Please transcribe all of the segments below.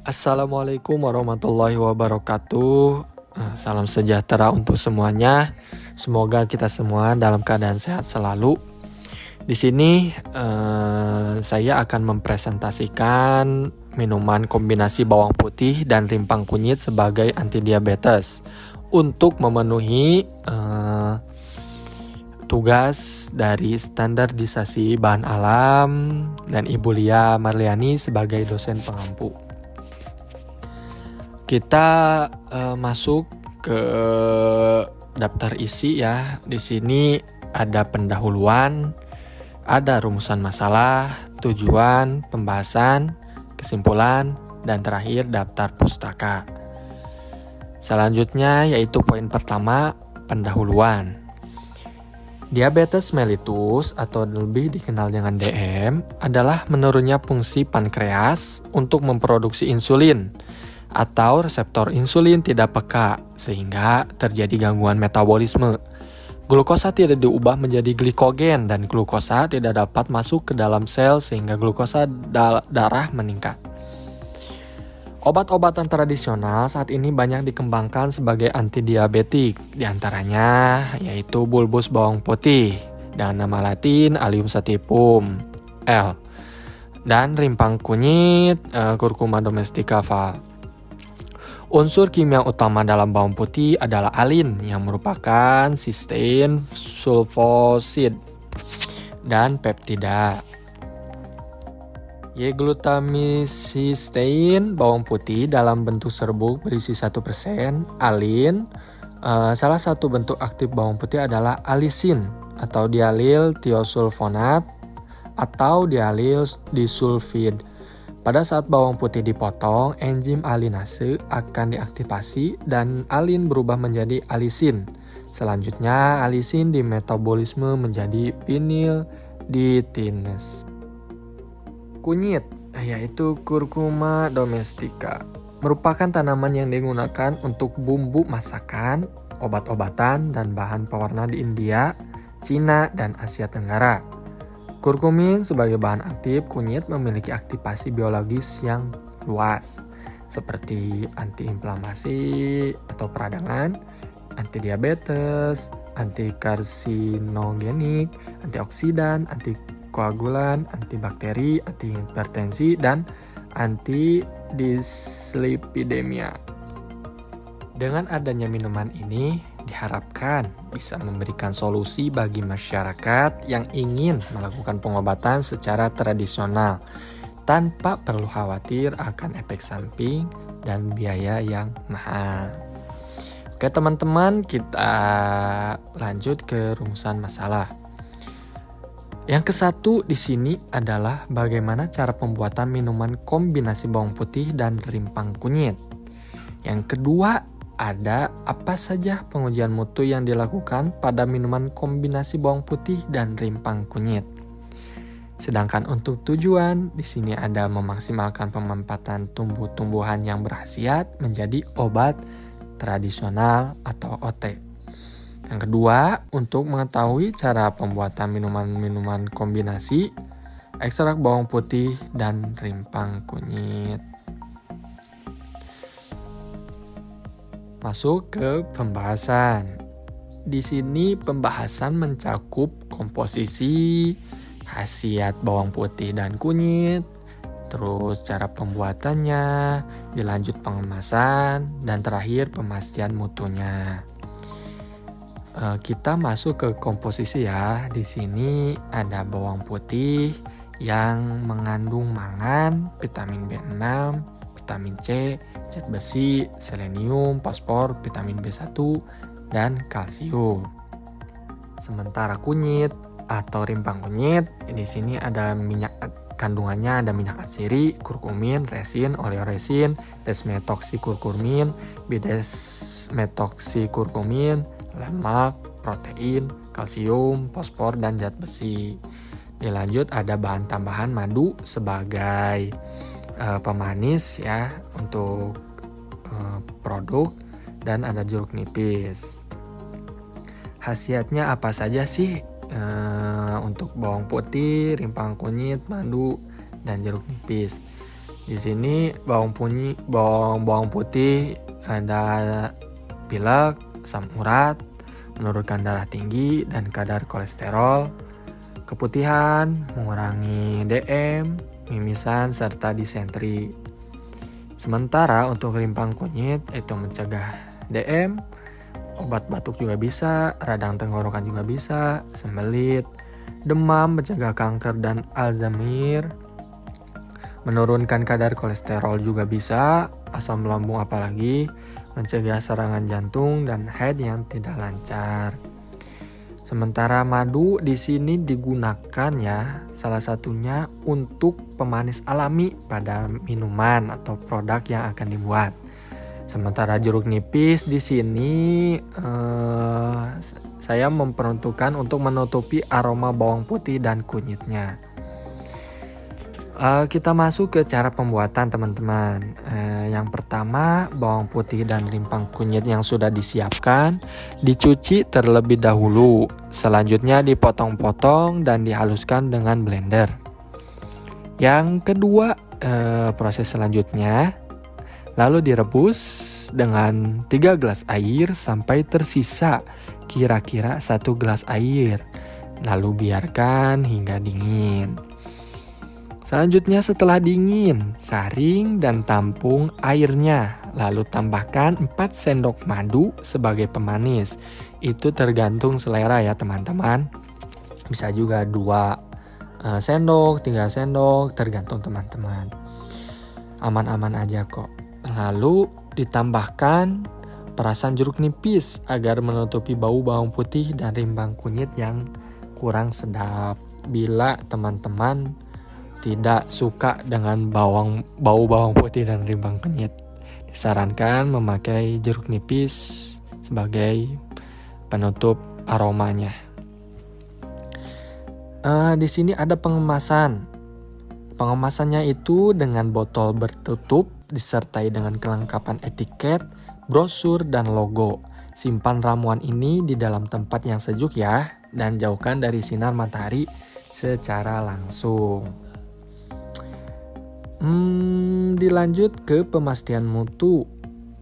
Assalamualaikum warahmatullahi wabarakatuh. Salam sejahtera untuk semuanya. Semoga kita semua dalam keadaan sehat selalu. Di sini saya akan mempresentasikan minuman kombinasi bawang putih dan rimpang kunyit sebagai anti diabetes untuk memenuhi tugas dari standarisasi bahan alam dan Ibu Lia Marliani sebagai dosen pengampu. Kita masuk ke daftar isi ya. Di sini ada pendahuluan, ada rumusan masalah, tujuan, pembahasan, kesimpulan, dan terakhir daftar pustaka. Selanjutnya yaitu poin pertama, pendahuluan. Diabetes mellitus atau lebih dikenal dengan DM adalah menurunnya fungsi pankreas untuk memproduksi insulin atau reseptor insulin tidak peka sehingga terjadi gangguan metabolisme. Glukosa tidak diubah menjadi glikogen dan glukosa tidak dapat masuk ke dalam sel sehingga glukosa darah meningkat. Obat-obatan tradisional saat ini banyak dikembangkan sebagai antidiabetik, diantaranya yaitu bulbus bawang putih dengan nama latin Allium sativum L dan rimpang kunyit Curcuma domestica Val. Unsur kimia utama dalam bawang putih adalah alin yang merupakan sistein, sulfosid, dan peptida. Glutamicysteine bawang putih dalam bentuk serbuk berisi 1%, alin. Salah satu bentuk aktif bawang putih adalah alisin atau dialil tiosulfonat atau dialil disulfid. Pada saat bawang putih dipotong, enzim alinase akan diaktifasi dan alin berubah menjadi alisin. Selanjutnya, alisin dimetabolisme menjadi vinylditinase. Kunyit, yaitu Curcuma domestica, merupakan tanaman yang digunakan untuk bumbu masakan, obat-obatan, dan bahan pewarna di India, Cina, dan Asia Tenggara. Kurkumin sebagai bahan aktif kunyit memiliki aktivasi biologis yang luas seperti antiinflamasi atau peradangan, antidiabetes, antikarsinogenik, antioksidan, antikoagulan, antibakteri, antihipertensi, dan antidislipidemia. Dengan adanya minuman ini diharapkan bisa memberikan solusi bagi masyarakat yang ingin melakukan pengobatan secara tradisional tanpa perlu khawatir akan efek samping dan biaya yang mahal. Oke teman-teman, kita lanjut ke rumusan masalah. Yang ke-1 di sini adalah bagaimana cara pembuatan minuman kombinasi bawang putih dan rimpang kunyit. Yang kedua, ada apa saja pengujian mutu yang dilakukan pada minuman kombinasi bawang putih dan rimpang kunyit. Sedangkan untuk tujuan, di sini ada memaksimalkan pemanfaatan tumbuh-tumbuhan yang berkhasiat menjadi obat tradisional atau OT. Yang kedua, untuk mengetahui cara pembuatan minuman-minuman kombinasi, ekstrak bawang putih dan rimpang kunyit. Masuk ke pembahasan. Di sini pembahasan mencakup komposisi, khasiat bawang putih dan kunyit, terus cara pembuatannya, dilanjut pengemasan, dan terakhir pemastian mutunya. Kita masuk ke komposisi ya. Di sini ada bawang putih yang mengandung mangan, vitamin B6, vitamin C, zat besi, selenium, fosfor, vitamin B1, dan kalsium. Sementara kunyit atau rimpang kunyit, di sini ada minyak kandungannya ada minyak atsiri, kurkumin, resin, oleoresin, desmetoxikurkumin, bidesmetoxikurkumin, lemak, protein, kalsium, fosfor, dan zat besi. Dilanjut ada bahan tambahan madu sebagai pemanis ya untuk produk, dan ada jeruk nipis. Khasiatnya apa saja sih untuk bawang putih, rimpang kunyit, madu, dan jeruk nipis? Di sini bawang putih ada pilek, asam urat, menurunkan darah tinggi dan kadar kolesterol, keputihan, mengurangi DM, mimisan, serta disentri. Sementara untuk rimpang kunyit itu mencegah DM, obat batuk juga bisa, radang tenggorokan juga bisa, sembelit, demam, mencegah kanker dan Alzheimer, menurunkan kadar kolesterol juga bisa, asam lambung apalagi, mencegah serangan jantung dan head yang tidak lancar. Sementara madu di sini digunakan ya, salah satunya untuk pemanis alami pada minuman atau produk yang akan dibuat. Sementara jeruk nipis di sini saya memperuntukkan untuk menutupi aroma bawang putih dan kunyitnya. Kita masuk ke cara pembuatan teman-teman. Yang pertama, bawang putih dan rimpang kunyit yang sudah disiapkan dicuci terlebih dahulu. Selanjutnya dipotong-potong dan dihaluskan dengan blender. Yang kedua, proses selanjutnya lalu direbus dengan 3 gelas air sampai tersisa kira-kira 1 gelas air. Lalu biarkan hingga dingin. Selanjutnya setelah dingin, saring dan tampung airnya. Lalu tambahkan 4 sendok madu sebagai pemanis. Itu tergantung selera ya teman-teman. Bisa juga 2 sendok, 3 sendok, tergantung teman-teman. Aman-aman aja kok. Lalu ditambahkan perasan jeruk nipis agar menutupi bau bawang putih dan rimbang kunyit yang kurang sedap. Bila teman-teman tidak suka dengan bau bawang putih dan rimbang kunyit, disarankan memakai jeruk nipis sebagai penutup aromanya. Di sini ada pengemasan. Pengemasannya itu dengan botol bertutup disertai dengan kelengkapan etiket, brosur, dan logo. Simpan ramuan ini di dalam tempat yang sejuk ya, dan jauhkan dari sinar matahari secara langsung. Dilanjut ke pemastian mutu.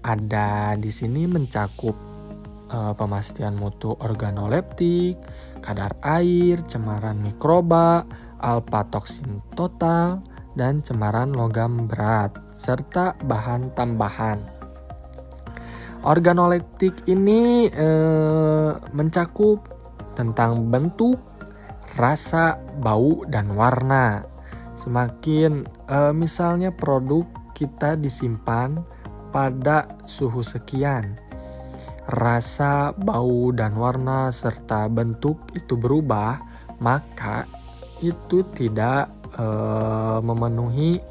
Ada di sini mencakup pemastian mutu organoleptik, kadar air, cemaran mikroba, alpha toksin total, dan cemaran logam berat, serta bahan tambahan. Organoleptik ini mencakup tentang bentuk, rasa, bau, dan warna. Semakin misalnya produk kita disimpan pada suhu sekian, rasa, bau, dan warna serta bentuk itu berubah, maka itu tidak memenuhi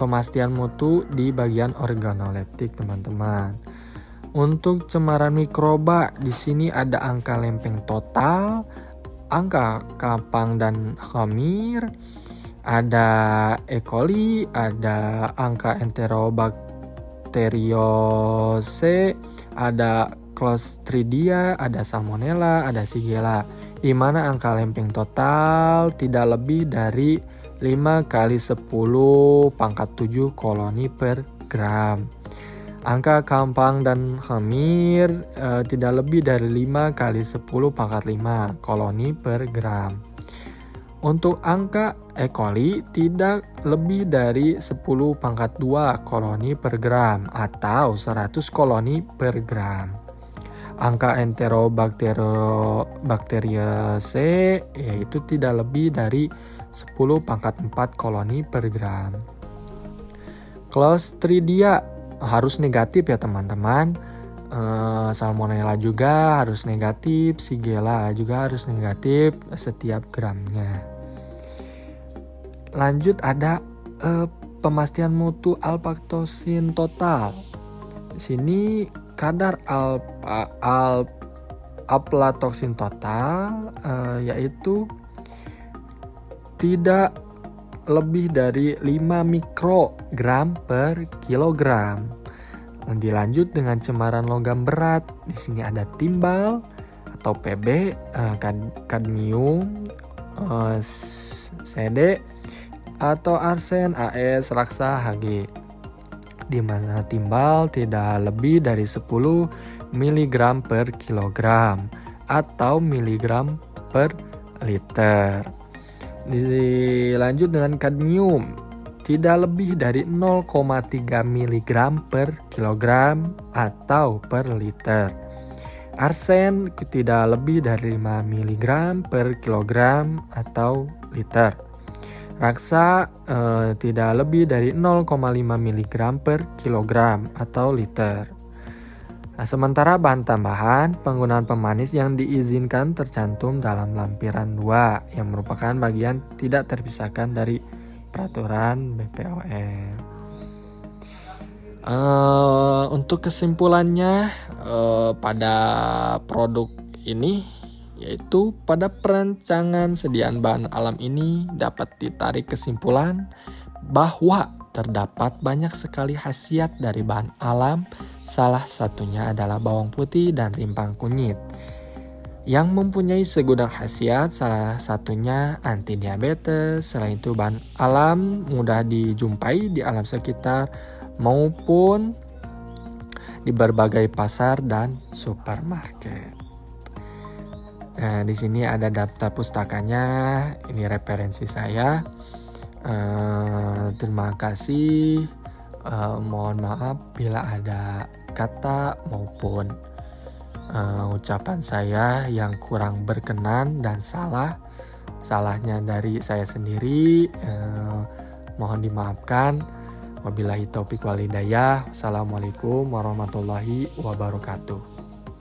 pemastian mutu di bagian organoleptik teman-teman. Untuk cemaran mikroba di sini ada angka lempeng total, angka kapang dan khamir, ada E. coli, ada angka Enterobacteriose, ada Clostridia, ada Salmonella, ada Shigella, di mana angka lempeng total tidak lebih dari 5 kali 10 pangkat 7 koloni per gram. Angka kampang dan khamir tidak lebih dari 5 kali 10 pangkat 5 koloni per gram. Untuk angka E. coli tidak lebih dari 10 pangkat 2 koloni per gram atau 100 koloni per gram. Angka Enterobacteriose yaitu tidak lebih dari 10 pangkat 4 koloni per gram. Clostridia harus negatif ya teman-teman. Salmonella juga harus negatif, Shigella juga harus negatif setiap gramnya. Lanjut ada pemastian mutu alpha toksin total. Di sini kadar aflatoksin total yaitu tidak lebih dari 5 mikrogram per kilogram. Dilanjut dengan cemaran logam berat. Di sini ada timbal atau Pb, kadmium, CD, atau arsen AS Raksa Hg, di mana timbal tidak lebih dari 10 mg per kilogram atau miligram per liter. Dilanjut dengan kadmium, tidak lebih dari 0,3 mg per kilogram atau per liter. Arsen tidak lebih dari 5 mg per kilogram atau liter. Raksa tidak lebih dari 0,5 mg per kilogram atau liter. Nah, sementara bahan tambahan, penggunaan pemanis yang diizinkan tercantum dalam lampiran 2 yang merupakan bagian tidak terpisahkan dari peraturan BPOM. Untuk kesimpulannya pada produk ini, yaitu pada perancangan sediaan bahan alam ini dapat ditarik kesimpulan bahwa terdapat banyak sekali khasiat dari bahan alam, salah satunya adalah bawang putih dan rimpang kunyit yang mempunyai segudang khasiat, salah satunya anti diabetes. Selain itu bahan alam mudah dijumpai di alam sekitar maupun di berbagai pasar dan supermarket. Nah, di sini ada daftar pustakanya, ini referensi saya. Terima kasih. Mohon maaf bila ada kata maupun ucapan saya yang kurang berkenan dan salahnya dari saya sendiri. Mohon dimaafkan. Wabillahi taufiq wal hidayah. Wassalamualaikum warahmatullahi wabarakatuh.